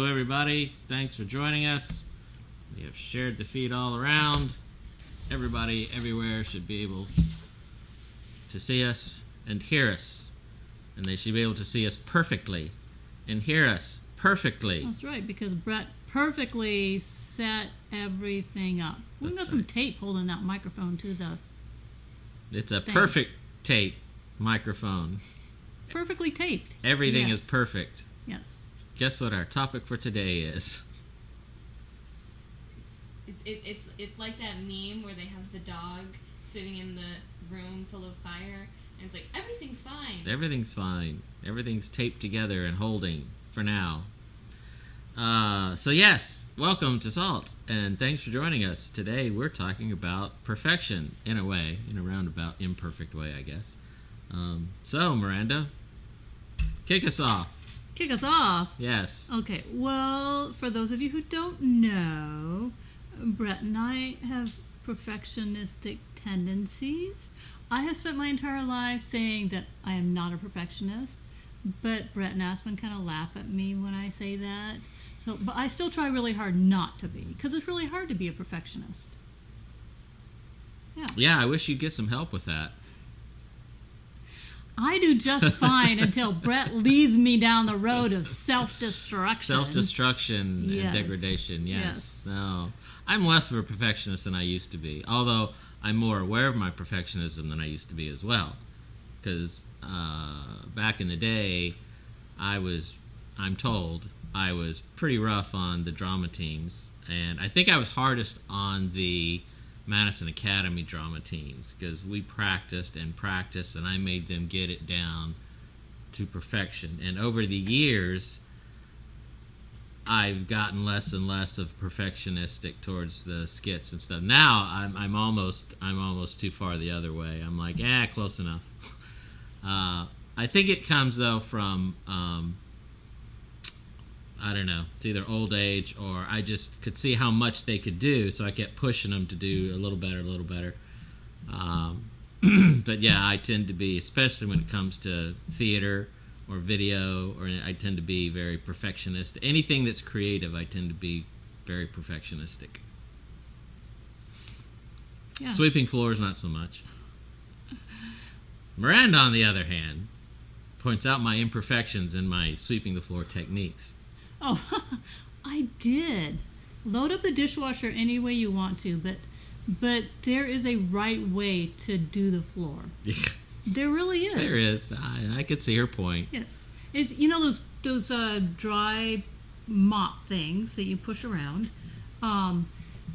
Hello, everybody. Thanks for joining us. We have shared the feed all around. Everybody, everywhere should be able to see us and hear us. And they should be able to see us perfectly and hear us perfectly. That's right, because Brett perfectly set everything up. We've got some tape holding that microphone to the It's a thing. perfect tape microphone. Perfectly taped. Everything Yes. is perfect. Yes. Guess what our topic for today is? It's like that meme where they have the dog sitting in the room full of fire, and it's like, everything's fine. Everything's fine. Everything's taped together and holding for now. So yes, welcome to S.A.L.T, and thanks for joining us. Today we're talking about perfection, in a way, in a roundabout, imperfect way, I guess. So, Miranda, kick us off. Kick us off. Yes. Okay, well, for those of you who don't know, Brett and I have perfectionistic tendencies. I have spent my entire life saying that I am not a perfectionist, but Brett and Aspen kind of laugh at me when I say that. So, but I still try really hard not to be, because it's really hard to be a perfectionist. Yeah, I wish you'd get some help with that. I do just fine until Brett leads me down the road of self-destruction. Self-destruction Yes. and degradation, yes. Yes. No, I'm less of a perfectionist than I used to be, although I'm more aware of my perfectionism than I used to be as well. Because back in the day, I'm told, I was pretty rough on the drama teams. And I think I was hardest on the Madison Academy drama teams, because we practiced and practiced, and I made them get it down to perfection. And over the years, I've gotten less and less of perfectionistic towards the skits and stuff. Now I'm almost too far the other way. I'm like, close enough. I think it comes though from I don't know. It's either old age, or I just could see how much they could do, so I kept pushing them to do a little better. But yeah, I tend to be, especially when it comes to theater or video, or I tend to be very perfectionist. Anything that's creative, I tend to be very perfectionistic. Yeah. Sweeping floors, not so much. Miranda, on the other hand, points out my imperfections in my sweeping the floor techniques. Oh, I did. Load up the dishwasher any way you want to, but there is a right way to do the floor. There really is. There is. I could see her point. Yes. It's, those dry mop things that you push around, and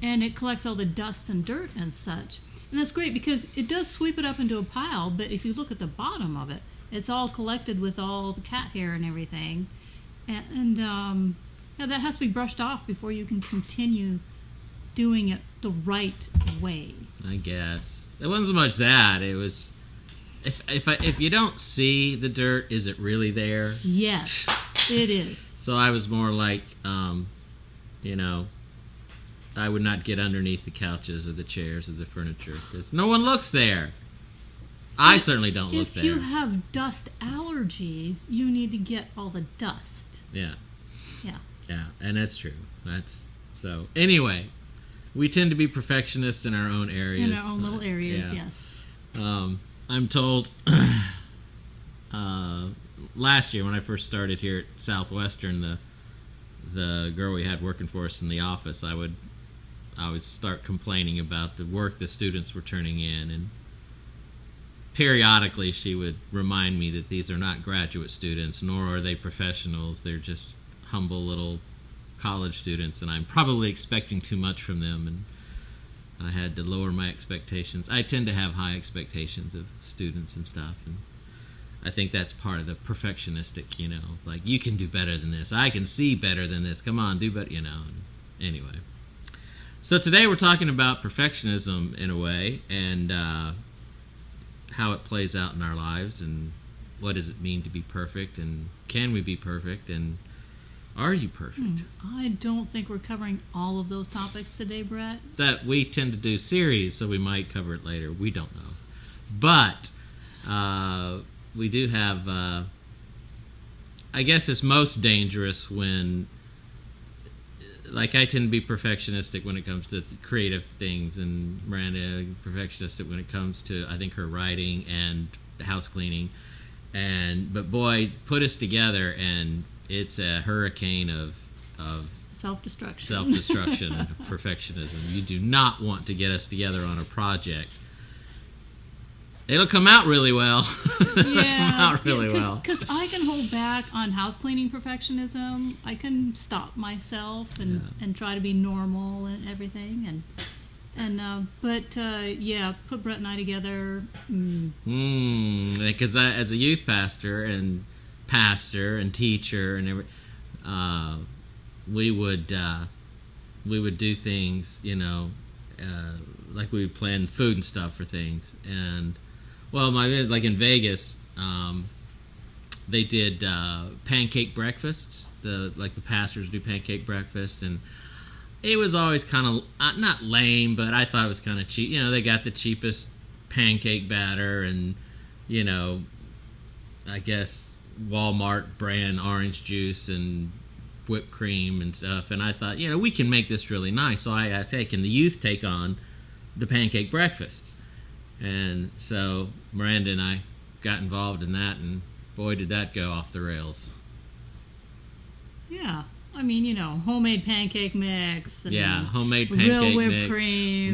it collects all the dust and dirt and such. And that's great because it does sweep it up into a pile, but if you look at the bottom of it, it's all collected with all the cat hair and everything. And that has to be brushed off before you can continue doing it the right way. I guess it wasn't so much that. It was if you don't see the dirt, is it really there? Yes, it is. So I was more like, I would not get underneath the couches or the chairs or the furniture because no one looks there. I certainly don't look there. If you have dust allergies, you need to get all the dust. Yeah. Yeah. Yeah, and that's true. So anyway, we tend to be perfectionists in our own areas. In our own little areas, yeah. yes. I'm told last year when I first started here at Southwestern, the girl we had working for us in the office, I would start complaining about the work the students were turning in, and periodically she would remind me that these are not graduate students, nor are they professionals. They're just humble little college students, and I'm probably expecting too much from them, and I had to lower my expectations. I tend to have high expectations of students and stuff, and I think that's part of the perfectionistic, it's like, you can do better than this. I can see better than this. Come on, do better, Anyway. So today we're talking about perfectionism in a way, and how it plays out in our lives, and what does it mean to be perfect, and can we be perfect, and are you perfect? I don't think we're covering all of those topics today, Brett. That we tend to do series, so we might cover it later. We don't know. But we do have, I guess it's most dangerous when like I tend to be perfectionistic when it comes to creative things, and Miranda perfectionistic when it comes to, I think, her writing and house cleaning. But boy, put us together, and it's a hurricane of self-destruction, perfectionism. You do not want to get us together on a project. It'll come out really well. Because I can hold back on house cleaning perfectionism. I can stop myself and try to be normal and everything. But put Brett and I together. Because as a youth pastor and teacher and we would do things, like we would plan food and stuff for things. And like in Vegas, they did pancake breakfasts. The pastors do pancake breakfast, and it was always kind of not lame, but I thought it was kind of cheap. They got the cheapest pancake batter, and I guess Walmart brand orange juice and whipped cream and stuff. And I thought, we can make this really nice. So I asked, hey, can the youth take on the pancake breakfasts? And so Miranda and I got involved in that, and boy, did that go off the rails. Yeah. I mean, homemade pancake mix. And homemade pancake real whipped mix. Cream.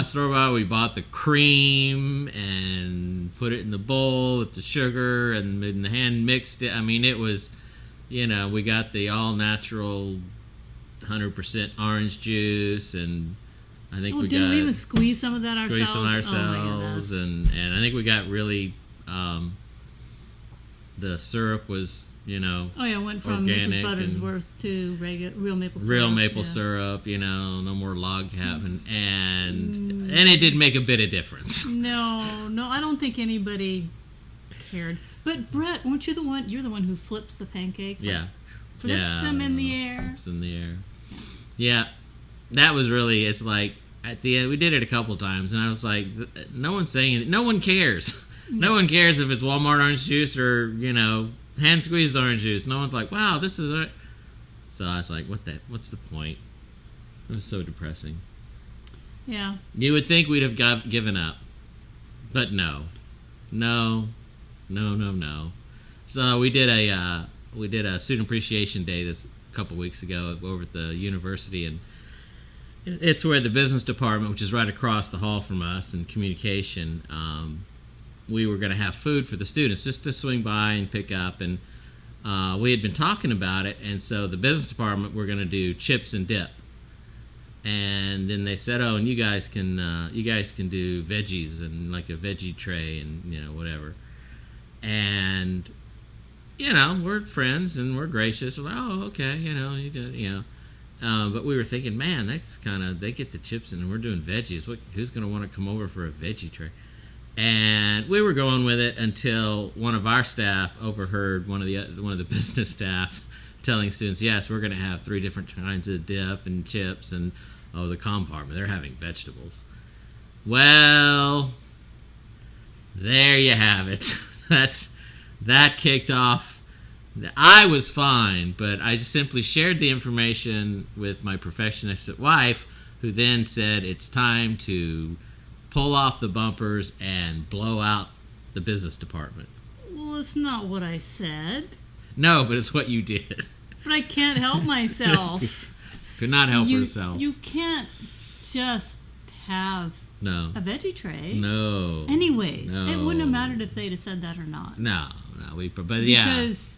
Store-bought. We bought the cream and put it in the bowl with the sugar and the hand mixed it. I mean, it was, we got the all-natural 100% orange juice, and I think didn't we even squeeze some of that ourselves? Oh, and I think we got really, the syrup was, went from organic Mrs. Buttersworth to real maple syrup. Real maple syrup, no more log cabin, and it did make a bit of difference. No, I don't think anybody cared. But Brett, weren't you the one? You're the one who flips the pancakes. Flips them in the air. Flips in the air. Yeah, that was really. It's like at the end we did it a couple times, and I was like, no one's saying anything. No one cares. No one cares if it's Walmart orange juice or hand squeezed orange juice. No one's like, wow, this is it. So I was like, what's the point? It was so depressing. Yeah. You would think we'd have given up, but no. So we did a student appreciation day this a couple weeks ago over at the university, and it's where the business department, which is right across the hall from us, and communication, we were going to have food for the students just to swing by and pick up, and we had been talking about it, and so the business department were going to do chips and dip, and then they said, and you guys can do veggies and like a veggie tray and whatever, and we're friends and we're gracious. We're like, oh, okay, you do, but we were thinking, man, that's kind of, they get the chips and we're doing veggies. Who's going to want to come over for a veggie tray? And we were going with it until one of our staff overheard one of the business staff telling students, yes, we're going to have 3 different kinds of dip and chips, and the compartment, they're having vegetables. Well, there you have it. That kicked off. I was fine, but I just simply shared the information with my perfectionistic wife, who then said it's time to pull off the bumpers and blow out the business department. Well, it's not what I said. No, but it's what you did. But I can't help myself. Could not help herself. You can't just have a veggie tray. No. Anyways, it wouldn't have mattered if they'd have said that or not. No, because,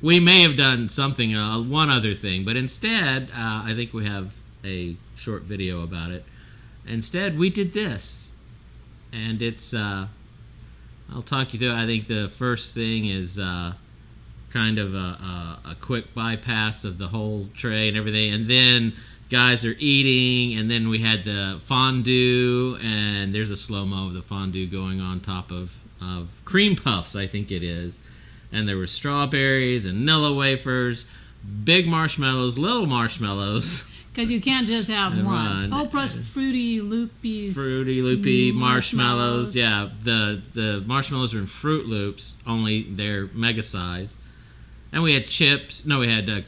we may have done something, one other thing, but instead, I think we have a short video about it. Instead, we did this, and it's, I'll talk you through. I think the first thing is kind of a quick bypass of the whole tray and everything, and then guys are eating, and then we had the fondue, and there's a slow-mo of the fondue going on top of cream puffs, I think it is, and there were strawberries and Nilla wafers, big marshmallows, little marshmallows. Because you can't just have one. Plus Fruity Loopy marshmallows. Yeah, the marshmallows are in Fruit Loops, only they're mega size. And we had chips. No, we had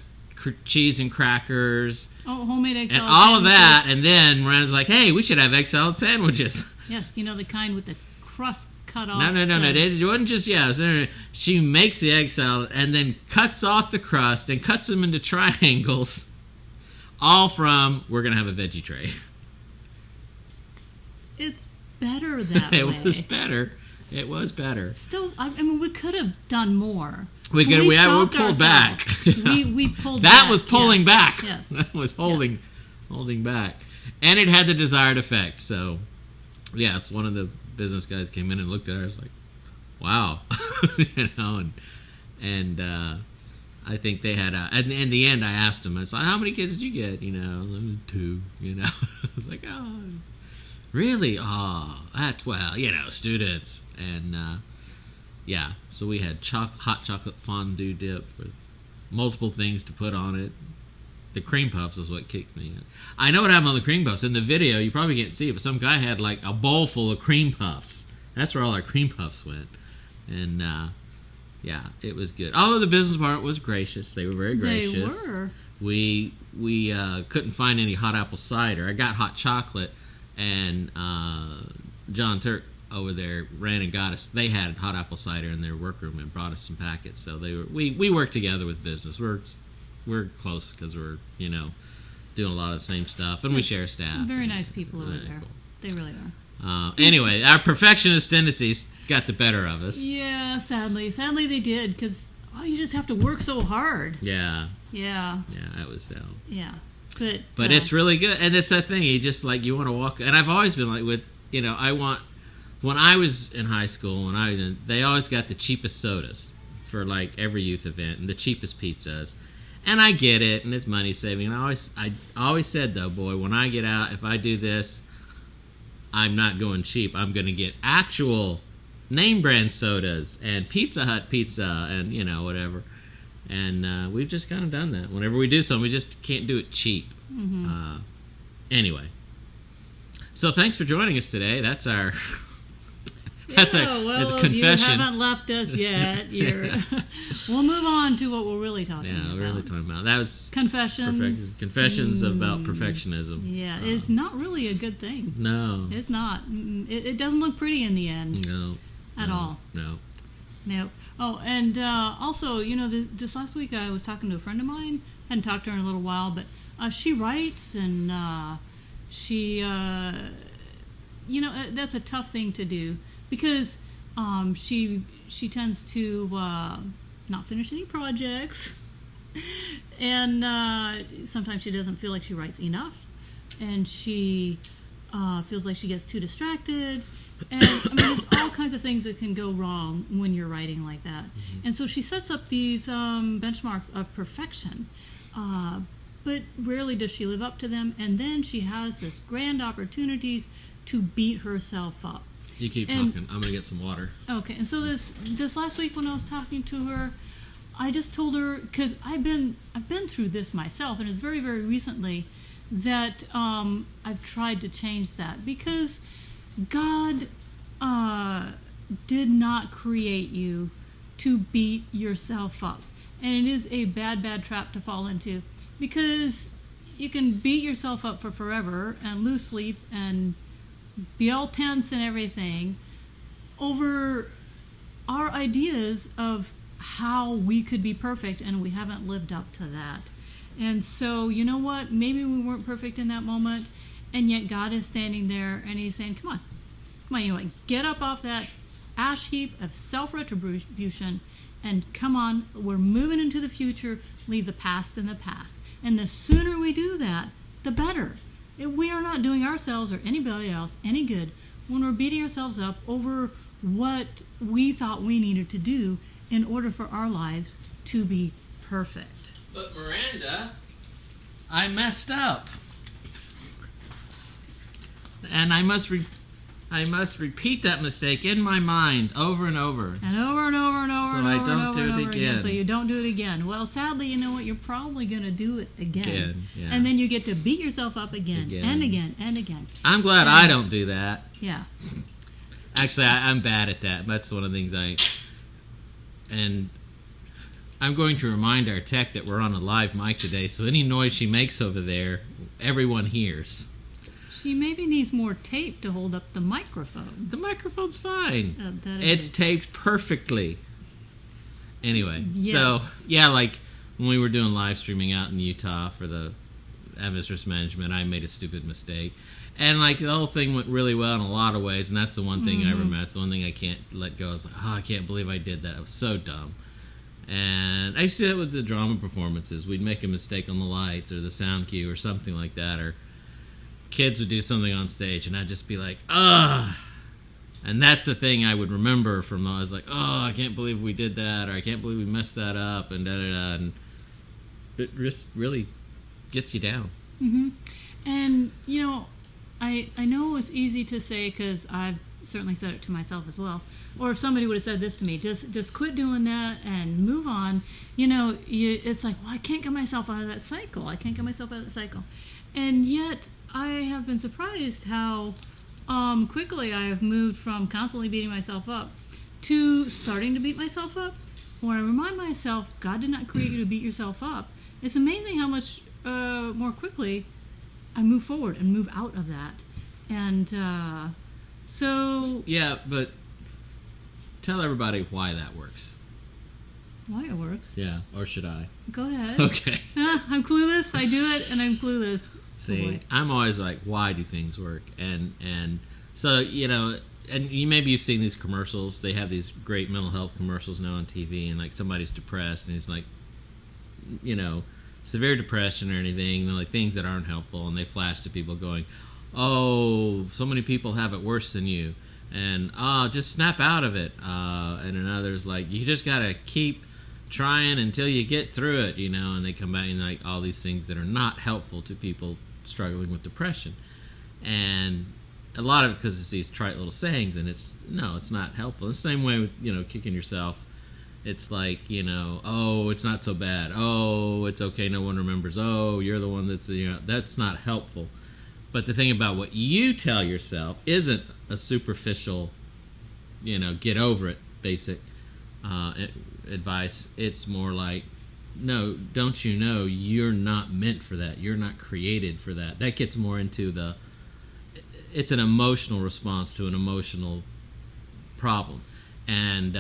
cheese and crackers. Oh, homemade egg and salad all of sandwiches. that, and then Miranda's like, "Hey, we should have egg salad sandwiches." Yes, the kind with the crust cut off. No. It wasn't just she makes the egg salad and then cuts off the crust and cuts them into triangles. All from we're gonna have a veggie tray. It's better that way. It was better. Still, I mean, we could have done more. We stopped pulled ourselves. back. We pulled that back. was pulling back. Yes. That was holding back. And it had the desired effect. So, yes, one of the business guys came in and looked at her and was like, wow. And I think they had in the end I asked him, I was like, how many kids did you get? 2, I was like, oh, really? Oh, that's, students. And, so we had hot chocolate fondue dip with multiple things to put on it. The cream puffs was what kicked me in. I know what happened on the cream puffs. In the video, you probably can't see it, but some guy had like a bowl full of cream puffs. That's where all our cream puffs went. And, it was good. Although the business part was gracious. They were very gracious. They were. We couldn't find any hot apple cider. I got hot chocolate, and John Turk over there ran and got us. They had hot apple cider in their workroom and brought us some packets. So we work together with business. We're close because we're doing a lot of the same stuff, and we share staff. Very nice people over Very there. cool. They really are. Anyway, our perfectionist tendencies got the better of us. Yeah, sadly they did, because you just have to work so hard. Yeah, that was so. Yeah, but it's really good, and it's that thing. You just you want to walk, and I've always been when I was in high school, they always got the cheapest sodas for every youth event and the cheapest pizzas. And I get it, and it's money saving. And I always said though, boy, when I get out, if I do this, I'm not going cheap. I'm going to get actual name brand sodas and Pizza Hut pizza and whatever. And we've just kind of done that. Whenever we do something, we just can't do it cheap. Mm-hmm. Anyway, so thanks for joining us today. That's our. That's a confession. You haven't left us yet. We'll move on to what we're really talking about. Yeah, we're really talking about. That was confessions. Confessions about perfectionistion. Yeah, it's not really a good thing. No. It's not. It doesn't look pretty in the end. No. At all. No. No. Oh, and also, this last week I was talking to a friend of mine. Hadn't talked to her in a little while, but she writes, and she, that's a tough thing to do. Because she tends to not finish any projects, and sometimes she doesn't feel like she writes enough, and she feels like she gets too distracted, and there's all kinds of things that can go wrong when you're writing like that. Mm-hmm. And so she sets up these benchmarks of perfection, but rarely does she live up to them, and then she has this grand opportunities to beat herself up. You keep talking. I'm going to get some water. Okay. And so this last week when I was talking to her, I just told her, because I've been through this myself, and it's very, very recently that I've tried to change that, because God did not create you to beat yourself up. And it is a bad, bad trap to fall into, because you can beat yourself up for forever and lose sleep and be all tense and everything over our ideas of how we could be perfect, and we haven't lived up to that. And so, you know what? Maybe we weren't perfect in that moment, and yet God is standing there and he's saying, come on, get up off that ash heap of self-retribution, and come on, we're moving into the future. Leave the past in the past. And the sooner we do that, the better. We are not doing ourselves or anybody else any good when we're beating ourselves up over what we thought we needed to do in order for our lives to be perfect. But Miranda, I messed up. And I must repeat that mistake in my mind over and over. And over and over and over so and over. I don't do it again. So you don't do it again. Well, sadly, you know what? You're probably going to do it again. Yeah. And then you get to beat yourself up again and again and again. I'm glad I don't do that. Yeah. Actually, I'm bad at that. That's one of the things I'm going to remind our tech that we're on a live mic today, so any noise she makes over there, everyone hears. She maybe needs more tape to hold up the microphone. The microphone's fine. It's taped perfectly. Anyway, Yes. So, yeah, like when we were doing live streaming out in Utah for the Adventurous Management, I made a stupid mistake. And, like, the whole thing went really well in a lot of ways, and that's the one thing I remember. That's the one thing I can't let go. I was like, I can't believe I did that. It was so dumb. And I used to do that with the drama performances. We'd make a mistake on the lights or the sound cue or something like that, or kids would do something on stage, and I'd just be like, ugh. And that's the thing I would remember from. I was like, oh, I can't believe we did that, or I can't believe we messed that up, and da-da-da. And it just really gets you down. Mm-hmm. And, you know, I know it's easy to say, because I've certainly said it to myself as well, or if somebody would have said this to me, just quit doing that and move on. You know, it's like, well, I can't get myself out of that cycle. And yet, I have been surprised how quickly I have moved from constantly beating myself up to starting to beat myself up. When I remind myself, God did not create you to beat yourself up, it's amazing how much more quickly I move forward and move out of that. And so... Yeah, but tell everybody why that works. Why it works? Yeah, or should I? Go ahead. Okay. I'm clueless. I do it, and I'm clueless. See, I'm always like, why do things work? And so, you know, and maybe you've seen these commercials. They have these great mental health commercials now on TV, and like somebody's depressed, and he's like, you know, severe depression or anything, and like things that aren't helpful, and they flash to people going, oh, so many people have it worse than you, and just snap out of it. And another's like, you just gotta keep trying until you get through it, you know. And they come back and like all these things that are not helpful to people struggling with depression. And a lot of it's because it's these trite little sayings, and it's not helpful. It's the same way with, you know, kicking yourself. It's like, you know, oh, it's not so bad. Oh, it's okay, no one remembers. Oh, you're the one that's, you know, that's not helpful. But the thing about what you tell yourself isn't a superficial, you know, get over it basic advice. It's more like, no, don't you know you're not meant for that. You're not created for that. That gets more into it's an emotional response to an emotional problem. And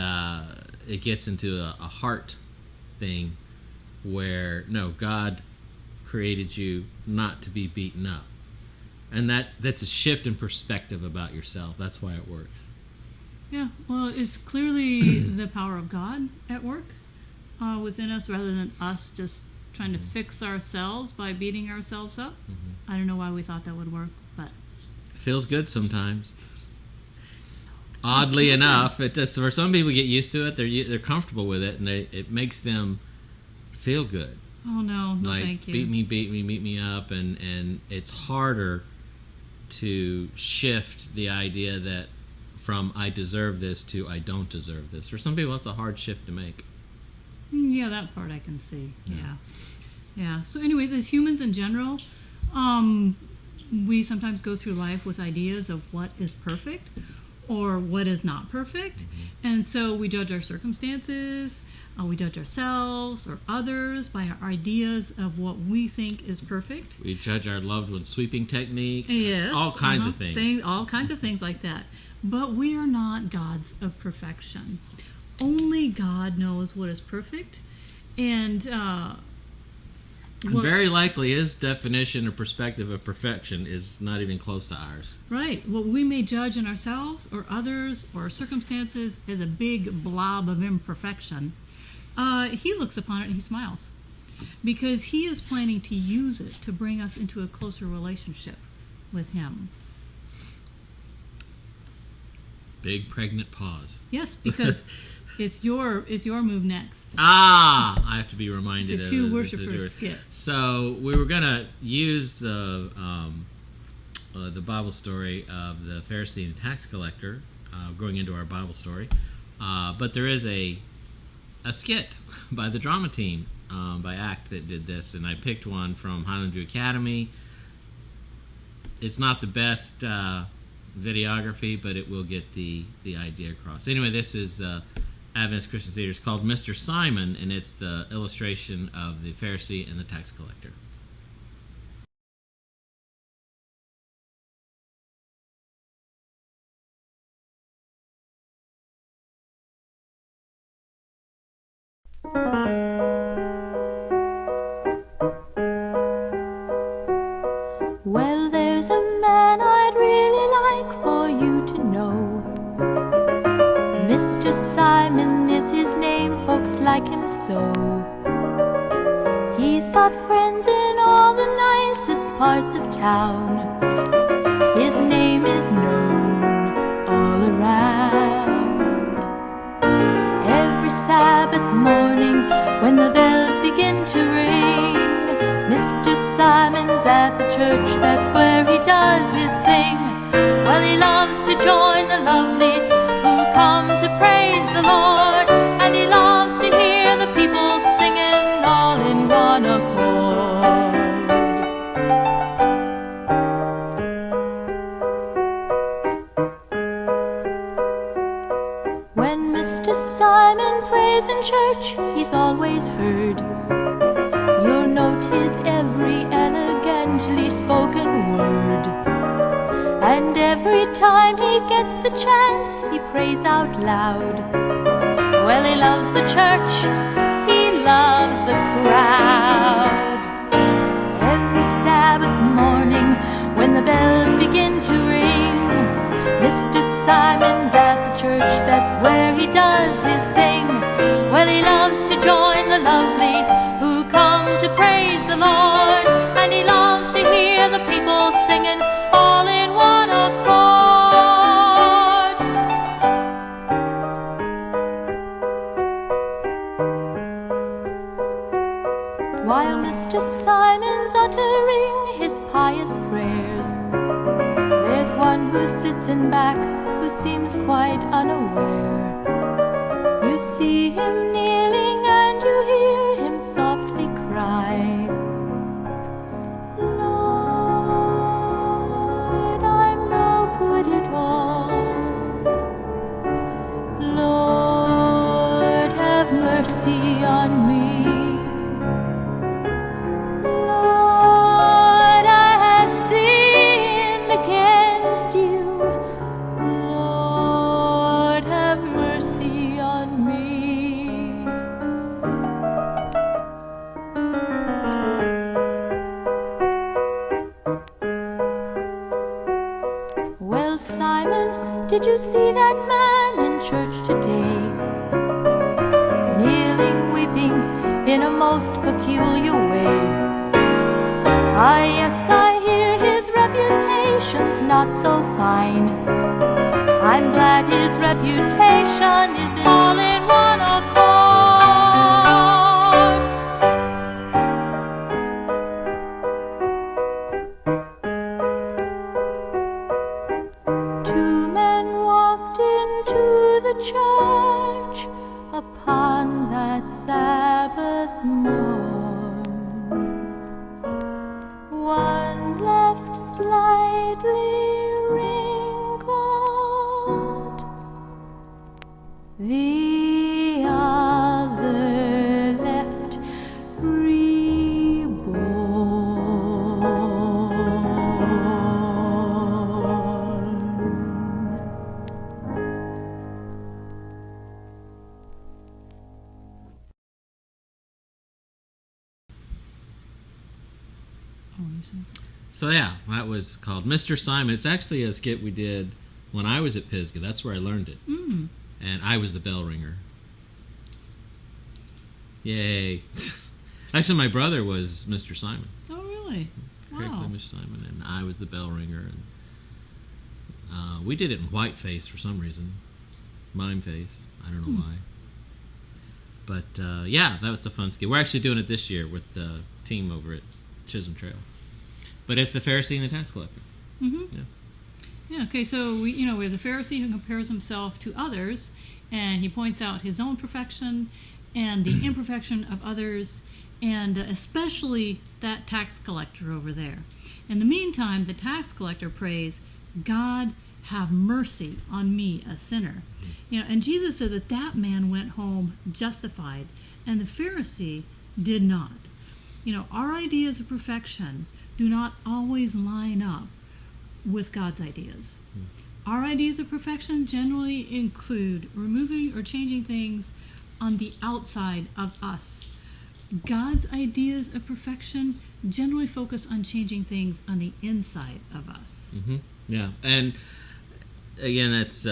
it gets into a heart thing where, no, God created you not to be beaten up. And that's a shift in perspective about yourself. That's why it works. Yeah, well, it's clearly the power of God at work within us, rather than us just trying to fix ourselves by beating ourselves up. I don't know why we thought that would work, but it feels good sometimes. Oddly enough, it does. For some people, get used to it. They're comfortable with it, and it makes them feel good. Oh no, like, thank you. beat me up, and it's harder to shift the idea that from I deserve this to I don't deserve this. For some people, that's a hard shift to make. Yeah, that part I can see. Yeah. So anyways, as humans in general, we sometimes go through life with ideas of what is perfect or what is not perfect. And so we judge our circumstances, we judge ourselves or others by our ideas of what we think is perfect. We judge our loved ones' sweeping techniques. Yes. All kinds of things. All kinds of things like that. But we are not gods of perfection. Only God knows what is perfect. And very likely his definition or perspective of perfection is not even close to ours. Right. What we may judge in ourselves or others or circumstances as a big blob of imperfection, he looks upon it and he smiles, because he is planning to use it to bring us into a closer relationship with him. Big pregnant pause. Yes, because it's your move next. I have to be reminded the of two worshipers skit. So we were gonna use the Bible story of the Pharisee and tax collector going into our Bible story, but there is a skit by the drama team by ACT that did this, and I picked one from Highland View Academy. It's not the best videography, but it will get the idea across. Anyway, this is Adventist Christian Theater is called Mr. Simon, and it's the illustration of the Pharisee and the tax collector. Well, there's a man I'd really like for you to know. Mr. Simon is his name, folks like him so. He's got friends in all the nicest parts of town. His name is known all around. Every Sabbath morning when the bells begin to ring, Mr. Simon's at the church, that's where he does his thing. Well, he loves to join the lovelies who come to praise the Lord, and he loves to hear the people singing all in one accord. When Mr. Simon prays in church, he's always heard. You'll note his every elegantly spoken word. And every time he gets the chance, he prays out loud. Well, he loves the church, he loves the crowd. Every Sabbath morning when the bells begin to ring, Mr. Simon's at the church, that's where he does his thing. Well, he loves to join the lovelies who come to praise the Lord, and he loves to hear the people singing all in one accord. While Mr. Simon's uttering his pious prayers, there's one who sits in back who seems quite unaware. You see him kneeling and you hear him softly cry, Lord, I'm no good at all. Lord, have mercy on me. Lord, I have sinned against you. Lord, have mercy on me. Well, Simon, did you see that man in church today? Kneeling, weeping in a most peculiar way. Ah, yes, I hear his reputation's not so fine. I'm glad his reputation is all in one accord. Two men walked into the church upon that Sabbath morn. One left slightly wrinkled, the other left reborn. So yeah, that was called Mr. Simon. It's actually a skit we did when I was at Pisgah. That's where I learned it. Mm. And I was the bell ringer. Yay. Actually, my brother was Mr. Simon. Oh, really? Correctly, Wow. Mr. Simon. And I was the bell ringer. And we did it in whiteface for some reason. Mime face. I don't know why. But yeah, that's a fun skit. We're actually doing it this year with the team over at Chisholm Trail. But it's the Pharisee and the tax collector. Mm-hmm. Yeah. Yeah, okay, so we have the Pharisee who compares himself to others, and he points out his own perfection and the imperfection of others, and especially that tax collector over there. In the meantime, the tax collector prays, God, have mercy on me, a sinner. You know, and Jesus said that that man went home justified, and the Pharisee did not. You know, our ideas of perfection do not always line up with God's ideas. Our ideas of perfection generally include removing or changing things on the outside of us. God's ideas of perfection generally focus on changing things on the inside of us. Yeah, and again, that's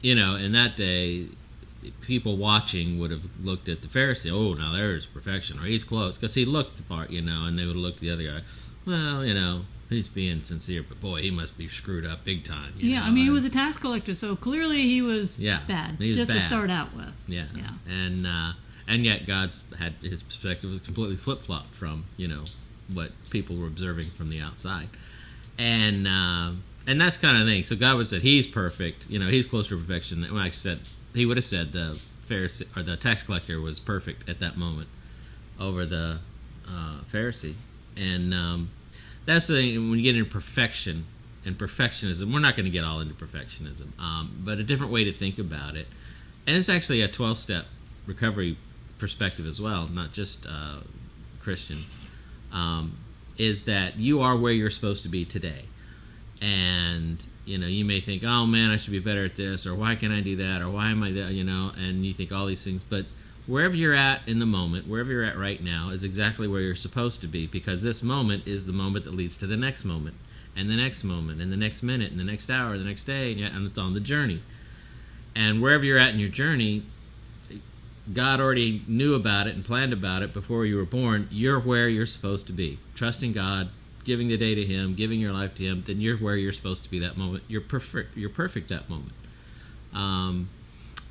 you know, in that day, people watching would have looked at the Pharisee. Oh, now there's perfection, or he's close, because he looked the part, you know, and they would have looked at the other guy. Well, you know, he's being sincere, but boy, he must be screwed up big time. Yeah, know? I mean, he was a tax collector, so clearly he was bad, he was just bad. to start out with. Yeah. And yet God's had his perspective was completely flip-flopped from, you know, what people were observing from the outside. And that's kind of thing. So God would have said he's perfect, you know, he's close to perfection. And like I said, he would have said the Pharisee or the tax collector was perfect at that moment over the Pharisee. And that's the thing, when you get into perfection and perfectionism, we're not going to get all into perfectionism, but a different way to think about it. And it's actually a 12-step recovery perspective as well, not just Christian, is that you are where you're supposed to be today. And, you know, you may think, oh man, I should be better at this, or why can't I do that, or why am I that, you know, and you think all these things. But wherever you're at in the moment, wherever you're at right now, is exactly where you're supposed to be, because this moment is the moment that leads to the next moment, and the next moment, and the next minute, and the next hour, the next day, and it's on the journey. And wherever you're at in your journey, God already knew about it and planned about it before you were born. You're where you're supposed to be. Trusting God, giving the day to Him, giving your life to Him, then you're where you're supposed to be that moment. You're perfect. You're perfect that moment.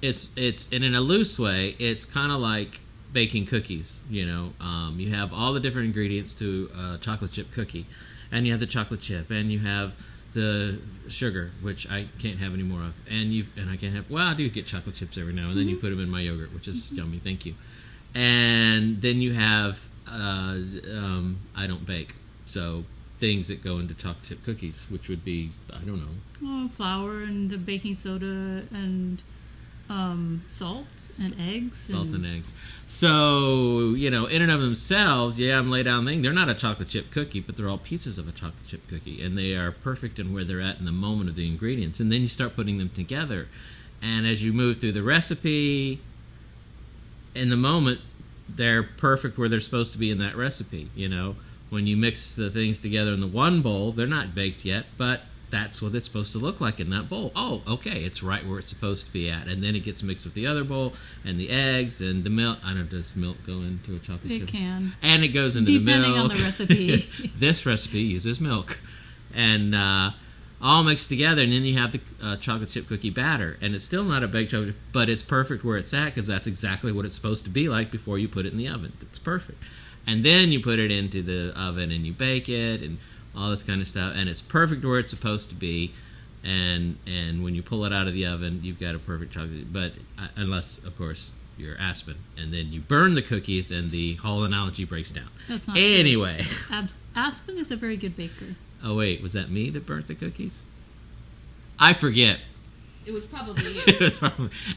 It's and in a loose way, it's kind of like baking cookies. You know, you have all the different ingredients to a chocolate chip cookie, and you have the chocolate chip, and you have the sugar, which I can't have any more of, and I can't have. Well, I do get chocolate chips every now and then. You put them in my yogurt, which is yummy. Thank you. And then you have I don't bake, so things that go into chocolate chip cookies, which would be, I don't know. Oh, flour and the baking soda and salts and eggs. Salt and eggs. So, you know, in and of themselves, I'm lay down thing. They're not a chocolate chip cookie, but they're all pieces of a chocolate chip cookie, and they are perfect in where they're at in the moment of the ingredients. And then you start putting them together, and as you move through the recipe, in the moment, they're perfect where they're supposed to be in that recipe. You know, when you mix the things together in the one bowl, they're not baked yet, but that's what it's supposed to look like in that bowl. Oh, okay, it's right where it's supposed to be at. And then it gets mixed with the other bowl, and the eggs, and the milk. I don't know, does milk go into a chocolate chip? It can. And it goes into the milk. Depending on the recipe. This recipe uses milk. And all mixed together, and then you have the chocolate chip cookie batter. And it's still not a baked chocolate, but it's perfect where it's at, because that's exactly what it's supposed to be like before you put it in the oven. It's perfect. And then you put it into the oven, and you bake it, and all this kind of stuff, and it's perfect where it's supposed to be, and when you pull it out of the oven, you've got a perfect chocolate. But unless, of course, you're Aspen, and then you burn the cookies, and the whole analogy breaks down. That's not anyway. Aspen is a very good baker. Oh wait, was that me that burnt the cookies? I forget. It was probably you.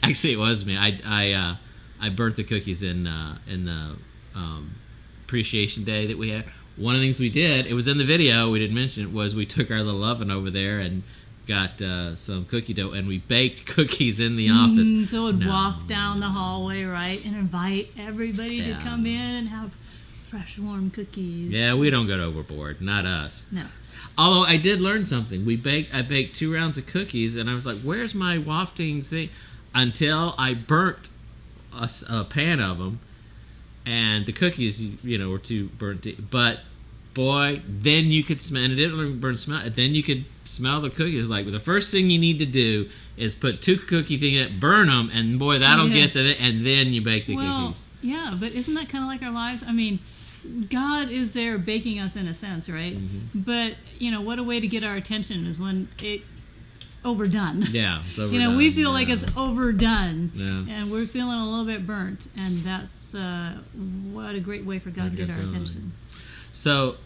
Actually, it was me. I burnt the cookies in the appreciation day that we had. One of the things we did, it was in the video, we didn't mention it, was we took our little oven over there and got some cookie dough, and we baked cookies in the office. So it would waft down the hallway, right, and invite everybody to come in and have fresh, warm cookies. Yeah, we don't go overboard. Not us. No. Although I did learn something. I baked 2 rounds of cookies, and I was like, where's my wafting thing? Until I burnt a pan of them, and the cookies, were too burnt. But boy, then you could smell, and it didn't burn smell. Then you could smell the cookies. Like, the first thing you need to do is put 2 cookie things in, burn them, and boy, that'll get to it. And then you bake the cookies. Yeah, but isn't that kind of like our lives? I mean, God is there baking us in a sense, right? Mm-hmm. But what a way to get our attention is when it's overdone. Yeah, it's overdone. We feel like it's overdone, yeah, and we're feeling a little bit burnt, and that's what a great way for God to get our attention. So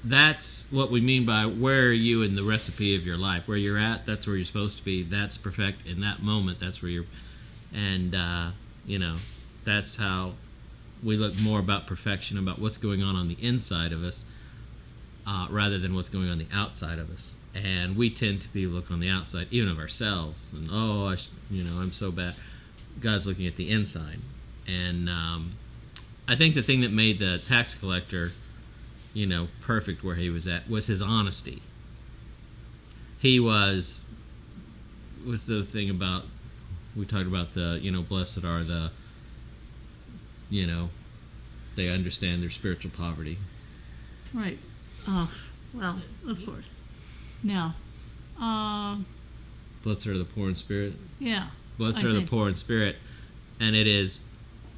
that's what we mean by where are you in the recipe of your life. Where you're at, that's where you're supposed to be. That's perfect in that moment. That's where you're, and that's how we look more about perfection, about what's going on the inside of us, rather than what's going on the outside of us. And we tend to be look on the outside, even of ourselves, and I'm so bad. God's looking at the inside, and I think the thing that made the tax collector, perfect where he was at was his honesty. He was the thing about, we talked about the, blessed are the, they understand their spiritual poverty. Right. Oh, well, of course. Now, blessed are the poor in spirit. Yeah. Blessed are the poor in spirit, and it is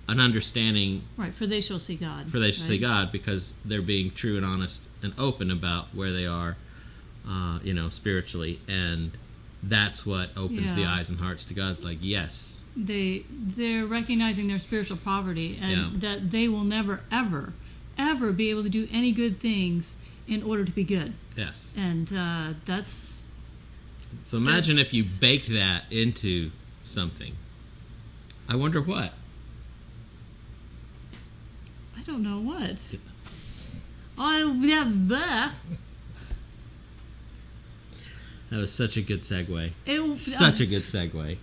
an understanding. Right, for they shall see God. For they shall see God, because they're being true and honest and open about where they are, spiritually, and that's what opens the eyes and hearts to God. It's like, yes. They're recognizing their spiritual poverty, and that they will never, ever, ever be able to do any good things in order to be good. Yes. And that's... So imagine if you baked that into something. I wonder what? I don't know what. That was such a good segue. Such a good segue.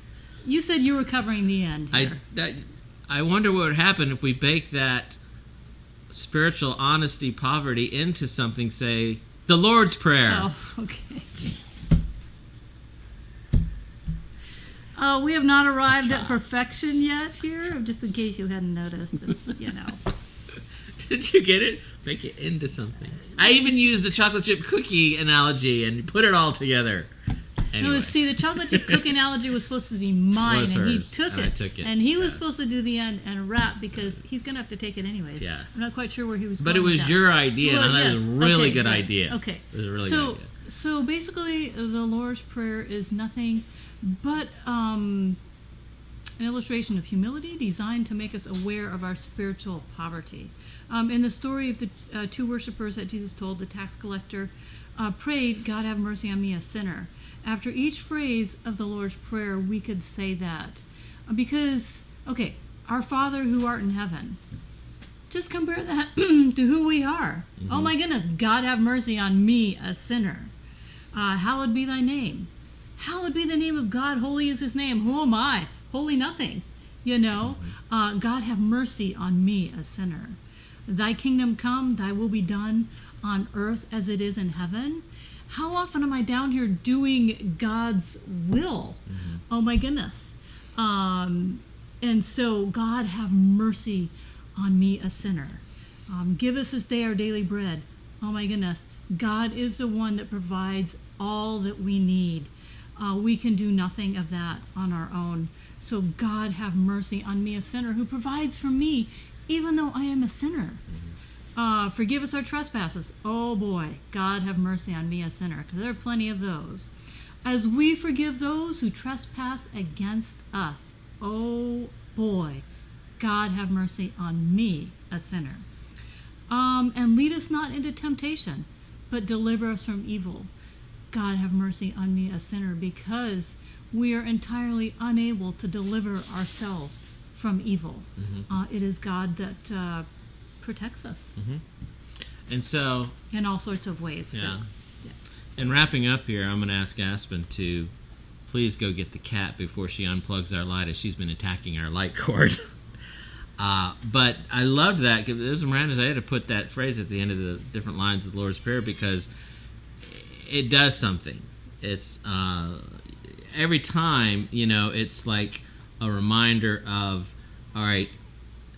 You said you were covering the end here. I wonder what would happen if we baked that spiritual honesty, poverty into something, say, the Lord's Prayer. Oh, okay. We have not arrived at perfection yet here, just in case you hadn't noticed. Did you get it? Make it into something. I even used the chocolate chip cookie analogy and put it all together. Anyway. No, see, the chocolate chip cookie analogy was supposed to be mine, and hers. He took it. I took it. And he was supposed to do the end and wrap, because he's going to have to take it anyways. Yes. I'm not quite sure where he was but going it was with your idea, and I thought it was a really good right. idea. Okay. It was a really good idea. So basically, the Lord's Prayer is nothing but an illustration of humility designed to make us aware of our spiritual poverty. In the story of the two worshipers that Jesus told, the tax collector prayed, God have mercy on me, a sinner. After each phrase of the Lord's Prayer, we could say that. Because, our Father who art in heaven, just compare that to who we are. Mm-hmm. Oh my goodness, God have mercy on me, a sinner. Hallowed be thy name. Hallowed be the name of God, holy is his name. Who am I? Holy nothing. God have mercy on me, a sinner. Thy kingdom come, thy will be done on earth as it is in heaven. How often am I down here doing God's will? Mm-hmm. Oh my goodness. And so, God have mercy on me, a sinner. Give us this day our daily bread. Oh my goodness. God is the one that provides all that we need. We can do nothing of that on our own. So God have mercy on me, a sinner, who provides for me, even though I am a sinner. Mm-hmm. Forgive us our trespasses. Oh boy, God have mercy on me, a sinner, because there are plenty of those. As we forgive those who trespass against us. Oh boy, God have mercy on me, a sinner. And lead us not into temptation, but deliver us from evil. God have mercy on me, a sinner, because we are entirely unable to deliver ourselves from evil. Mm-hmm. It is God that protects us. Mm-hmm. And so... in all sorts of ways. Yeah. And wrapping up here, I'm going to ask Aspen to please go get the cat before she unplugs our light, as she's been attacking our light cord. But I loved that. There's some randoms. I had to put that phrase at the end of the different lines of the Lord's Prayer, because it does something. It's every time, it's like a reminder of, all right,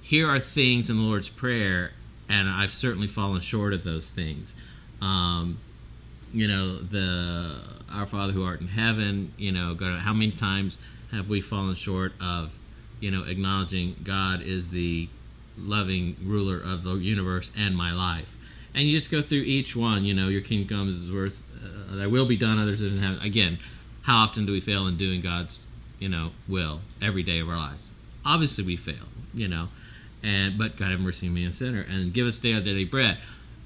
here are things in the Lord's Prayer, and I've certainly fallen short of those things. The Our Father who art in heaven, how many times have we fallen short of, acknowledging God is the loving ruler of the universe and my life? And you just go through each one, your kingdom comes is worth, thy will be done, others in heaven. Again, how often do we fail in doing God's, will every day of our lives? Obviously we fail, but God have mercy on me, a sinner, and give us today our daily bread.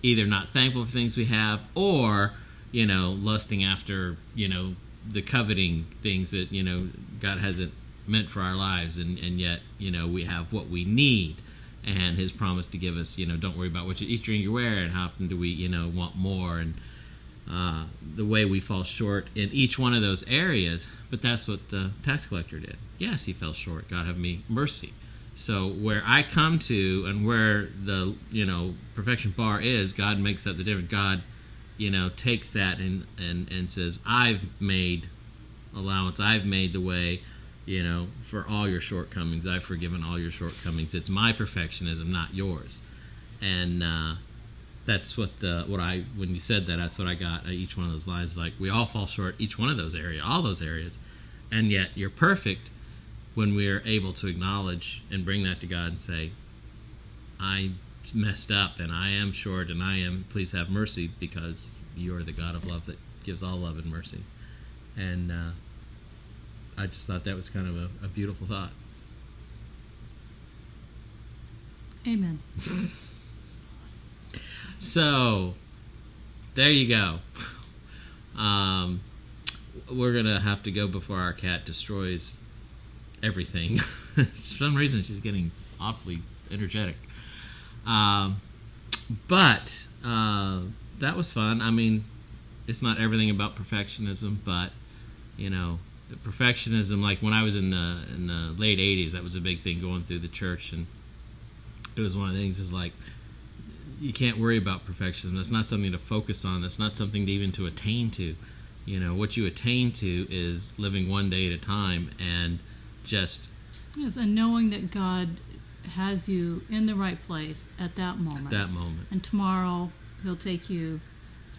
either not thankful for things we have, or lusting after the coveting things that God hasn't meant for our lives, and yet we have what we need, and His promise to give us don't worry about what you eat, drink, you wear, and how often do we want more, and the way we fall short in each one of those areas. But that's what the tax collector did. Yes, he fell short. God have me mercy. So where I come to and where the perfection bar is, God makes that the difference. God takes that and says, I've made allowance. I've made the way for all your shortcomings. I've forgiven all your shortcomings. It's my perfectionism, not yours. And that's when you said that, that's what I got at each one of those lines. Like, we all fall short, each one of those areas, all those areas, and yet you're perfect when we're able to acknowledge and bring that to God and say, I messed up and I am short and please have mercy, because you are the God of love that gives all love and mercy. And I just thought that was kind of a beautiful thought. Amen. So, there you go. We're going to have to go before our cat destroys everything. For some reason, she's getting awfully energetic. But that was fun. I mean, it's not everything about perfectionism, but, perfectionism, like when I was in the late 80s, that was a big thing going through the church, and it was one of the things is like, you can't worry about perfection. That's not something to focus on. That's not something to even to attain to. What you attain to is living one day at a time, and just... Yes, and knowing that God has you in the right place at that moment. At that moment. And tomorrow He'll take you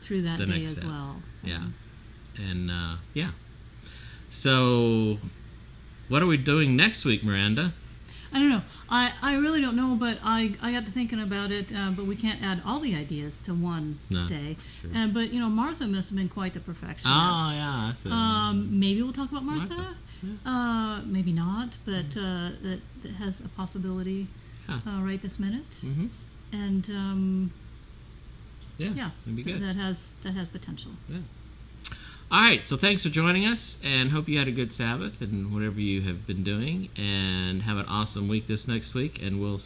through that day as well. Yeah. And, yeah. So, what are we doing next week, Miranda? I don't know. I really don't know, but I got to thinking about it, but we can't add all the ideas to one day. But, Martha must have been quite the perfectionist. Oh, yeah. That's maybe we'll talk about Martha. Yeah. Maybe not, but that has a possibility right this minute. Mm-hmm. And, yeah, that'd be good. That has potential. Yeah. All right, so thanks for joining us, and hope you had a good Sabbath and whatever you have been doing, and have an awesome week this next week, and we'll